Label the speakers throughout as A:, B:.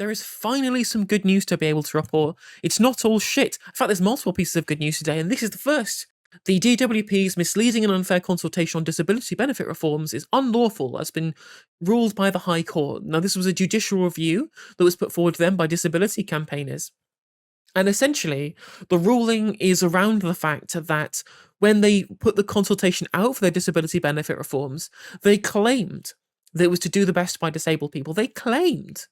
A: there is finally some good news to be able to report. It's not all shit. In fact, there's multiple pieces of good news today, and this is the first. The DWP's misleading and unfair consultation on disability benefit reforms is unlawful, has been ruled by the High Court. Now, this was a judicial review that was put forward then by disability campaigners. And essentially, the ruling is around the fact that when they put the consultation out for their disability benefit reforms, they claimed that it was to do the best by disabled people. They claimed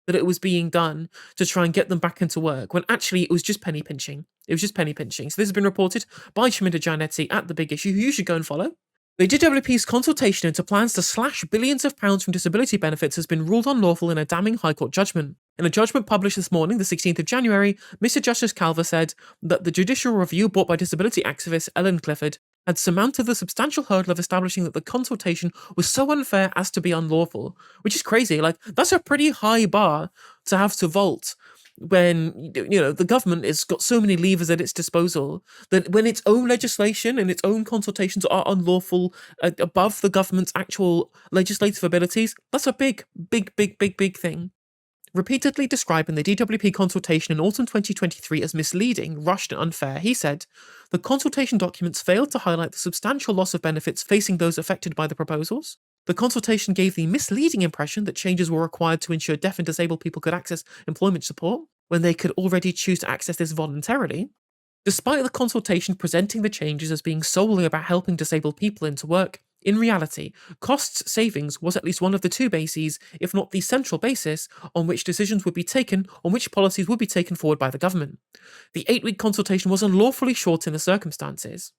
A: that it was being done to try and get them back into work, when actually it was just penny pinching. It was just penny pinching. So this has been reported by Chaminda Giannetti at The Big Issue, who you should go and follow. The DWP's consultation into plans to slash billions of pounds from disability benefits has been ruled unlawful in a damning High Court judgment. In a judgment published this morning, the 16th of January, Mr Justice Calver said that the judicial review brought by disability activist Ellen Clifford had surmounted the substantial hurdle of establishing that the consultation was so unfair as to be unlawful, which is crazy. Like, that's a pretty high bar to have to vault when, the government has got so many levers at its disposal that when its own legislation and its own consultations are unlawful above the government's actual legislative abilities, that's a big thing. Repeatedly describing the DWP consultation in autumn 2023 as misleading, rushed and unfair, he said, the consultation documents failed to highlight the substantial loss of benefits facing those affected by the proposals. The consultation gave the misleading impression that changes were required to ensure deaf and disabled people could access employment support, when they could already choose to access this voluntarily. Despite the consultation presenting the changes as being solely about helping disabled people into work, in reality, costs savings was at least one of the two bases, if not the central basis, on which decisions would be taken, on which policies would be taken forward by the government. The 8-week consultation was unlawfully short in the circumstances.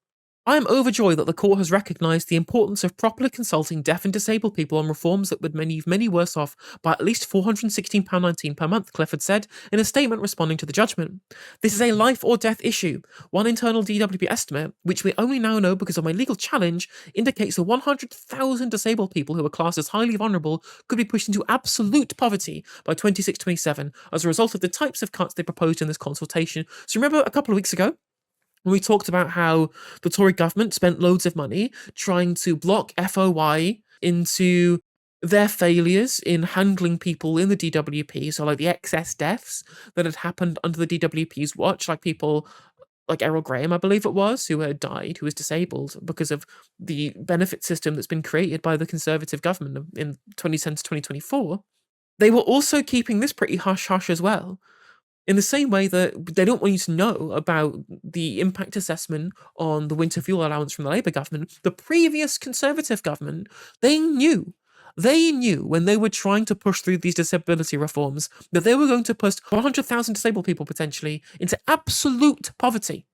A: I am overjoyed that the court has recognised the importance of properly consulting deaf and disabled people on reforms that would leave many worse off by at least £416.19 per month, Clifford said in a statement responding to the judgment. This is a life or death issue. One internal DWP estimate, which we only now know because of my legal challenge, indicates that 100,000 disabled people who are classed as highly vulnerable could be pushed into absolute poverty by 26-27 as a result of the types of cuts they proposed in this consultation. So remember a couple of weeks ago, when we talked about how the Tory government spent loads of money trying to block FOI into their failures in handling people in the DWP, so like the excess deaths that had happened under the DWP's watch, like people like Errol Graham, I believe it was, who had died, who was disabled because of the benefit system that's been created by the Conservative government in 2010 to 2024. They were also keeping this pretty hush-hush as well. In the same way that they don't want you to know about the impact assessment on the winter fuel allowance from the Labour government, the previous Conservative government, they knew when they were trying to push through these disability reforms that they were going to push 100,000 disabled people potentially into absolute poverty.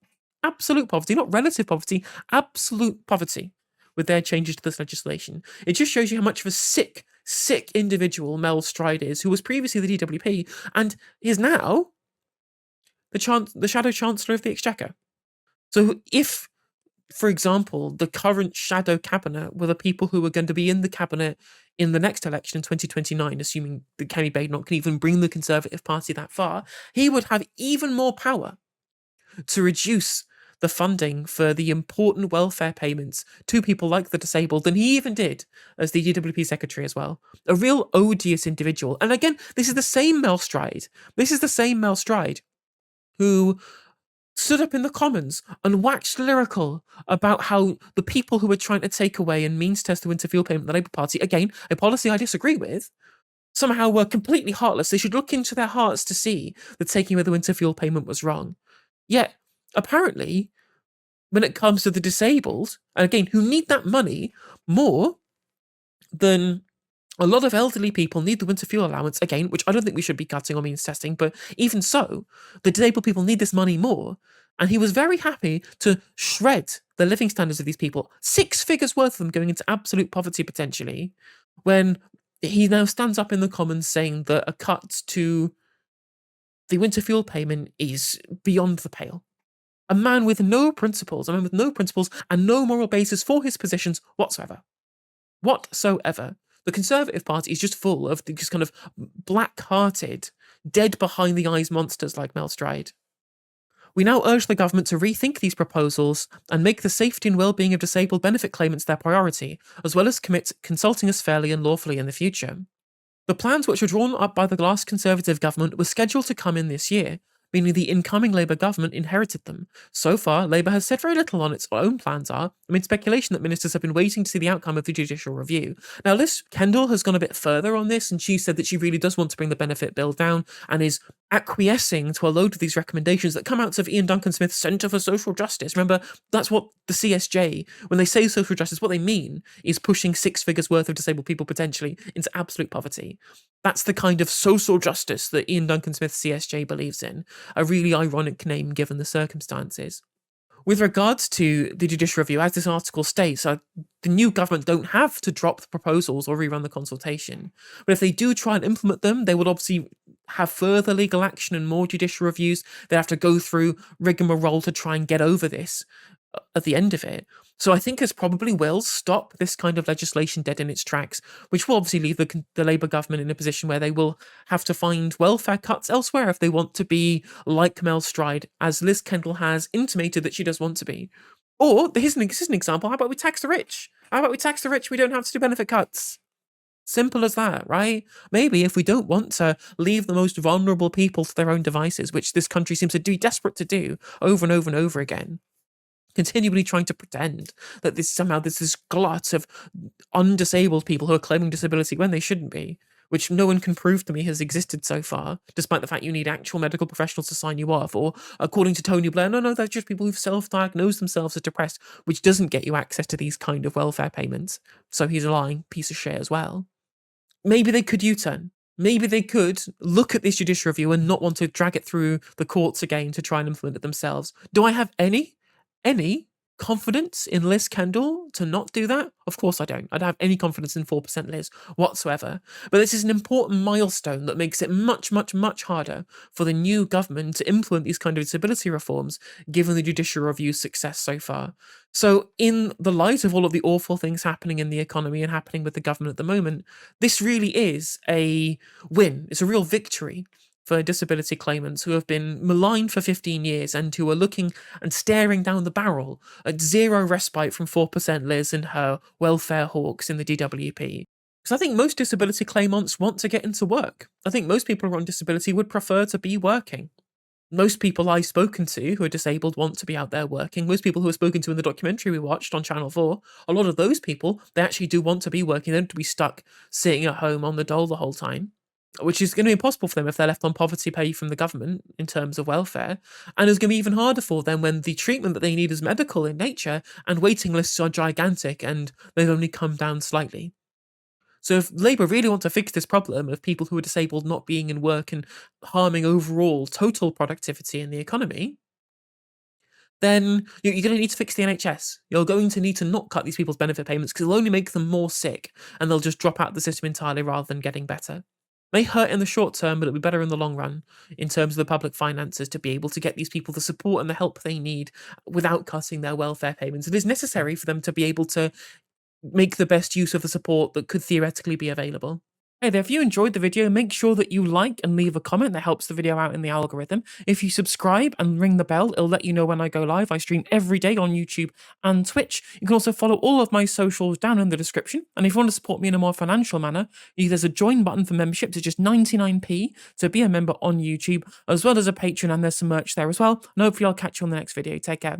A: Absolute poverty, not relative poverty, absolute poverty with their changes to this legislation. It just shows you how much of a sick individual Mel Stride is, who was previously the DWP and is now the Shadow Chancellor of the Exchequer. So if, for example, the current shadow cabinet were the people who are going to be in the cabinet in the next election in 2029, assuming that Kemi Badenoch can even bring the Conservative Party that far, he would have even more power to reduce the funding for the important welfare payments to people like the disabled than he even did as the DWP secretary as well. A real odious individual. And again, this is the same Mel Stride. Who stood up in the Commons and waxed lyrical about how the people who were trying to take away and means test the winter fuel payment, the Labour Party, again, a policy I disagree with, somehow were completely heartless. They should look into their hearts to see that taking away the winter fuel payment was wrong. Yet, apparently, when it comes to the disabled, and again, who need that money more than a lot of elderly people need the winter fuel allowance, again, which I don't think we should be cutting or means testing, but even so, the disabled people need this money more. And he was very happy to shred the living standards of these people, 6 figures worth of them going into absolute poverty potentially, when he now stands up in the Commons saying that a cut to the winter fuel payment is beyond the pale. A man with no principles and no moral basis for his positions whatsoever. The Conservative Party is just full of just kind of black-hearted, dead-behind-the-eyes monsters like Mel Stride. We now urge the government to rethink these proposals and make the safety and well-being of disabled benefit claimants their priority, as well as commit consulting us fairly and lawfully in the future. The plans which were drawn up by the last Conservative government were scheduled to come in this year, meaning the incoming Labour government inherited them. So far, Labour has said very little on its own plans are. Speculation that ministers have been waiting to see the outcome of the judicial review. Now, Liz Kendall has gone a bit further on this, and she said that she really does want to bring the benefit bill down and is acquiescing to a load of these recommendations that come out of Ian Duncan Smith's Centre for Social Justice. Remember, that's what the CSJ, when they say social justice, what they mean is pushing 6 figures worth of disabled people potentially into absolute poverty. That's the kind of social justice that Ian Duncan Smith's CSJ believes in. A really ironic name given the circumstances. With regards to the judicial review, as this article states, the new government don't have to drop the proposals or rerun the consultation. But if they do try and implement them, they would obviously have further legal action and more judicial reviews. They have to go through rigmarole to try and get over this at the end of it. So I think this probably will stop this kind of legislation dead in its tracks, which will obviously leave the Labour government in a position where they will have to find welfare cuts elsewhere if they want to be like Mel Stride, as Liz Kendall has intimated that she does want to be. Or, here's an example, how about we tax the rich? How about we tax the rich, we don't have to do benefit cuts? Simple as that, right? Maybe if we don't want to leave the most vulnerable people to their own devices, which this country seems to be desperate to do over and over and over again, continually trying to pretend that there's this glut of undisabled people who are claiming disability when they shouldn't be, which no one can prove to me has existed so far, despite the fact you need actual medical professionals to sign you off, or according to Tony Blair, no, they're just people who've self-diagnosed themselves as depressed, which doesn't get you access to these kind of welfare payments. So he's a lying piece of shit as well. Maybe they could U-turn. Maybe they could look at this judicial review and not want to drag it through the courts again to try and implement it themselves. Do I have any confidence in Liz Kendall to not do that? Of course I don't. I don't have any confidence in 4% Liz whatsoever. But this is an important milestone that makes it much, much, much harder for the new government to implement these kind of disability reforms, given the judicial review's success so far. So in the light of all of the awful things happening in the economy and happening with the government at the moment, this really is a win. It's a real victory for disability claimants who have been maligned for 15 years and who are looking and staring down the barrel at zero respite from 4% Liz and her welfare hawks in the DWP. Because I think most disability claimants want to get into work. I think most people who are on disability would prefer to be working. Most people I've spoken to who are disabled want to be out there working. Most people who are spoken to in the documentary we watched on Channel 4, a lot of those people, they actually do want to be working. They don't want to be stuck sitting at home on the dole the whole time, which is going to be impossible for them if they're left on poverty pay from the government in terms of welfare. And it's going to be even harder for them when the treatment that they need is medical in nature and waiting lists are gigantic and they've only come down slightly. So if Labour really want to fix this problem of people who are disabled not being in work and harming overall total productivity in the economy, then you're going to need to fix the NHS. You're going to need to not cut these people's benefit payments because it'll only make them more sick and they'll just drop out of the system entirely rather than getting better. May hurt in the short term, but it'll be better in the long run in terms of the public finances to be able to get these people the support and the help they need without cutting their welfare payments. It is necessary for them to be able to make the best use of the support that could theoretically be available. Hey there, if you enjoyed the video, make sure that you like and leave a comment. That helps the video out in the algorithm. If you subscribe and ring the bell, it'll let you know when I go live. I stream every day on YouTube and Twitch. You can also follow all of my socials down in the description. And if you want to support me in a more financial manner, there's a join button for memberships. It's just 99p to be a member on YouTube, as well as a Patreon, and there's some merch there as well. And hopefully I'll catch you on the next video. Take care.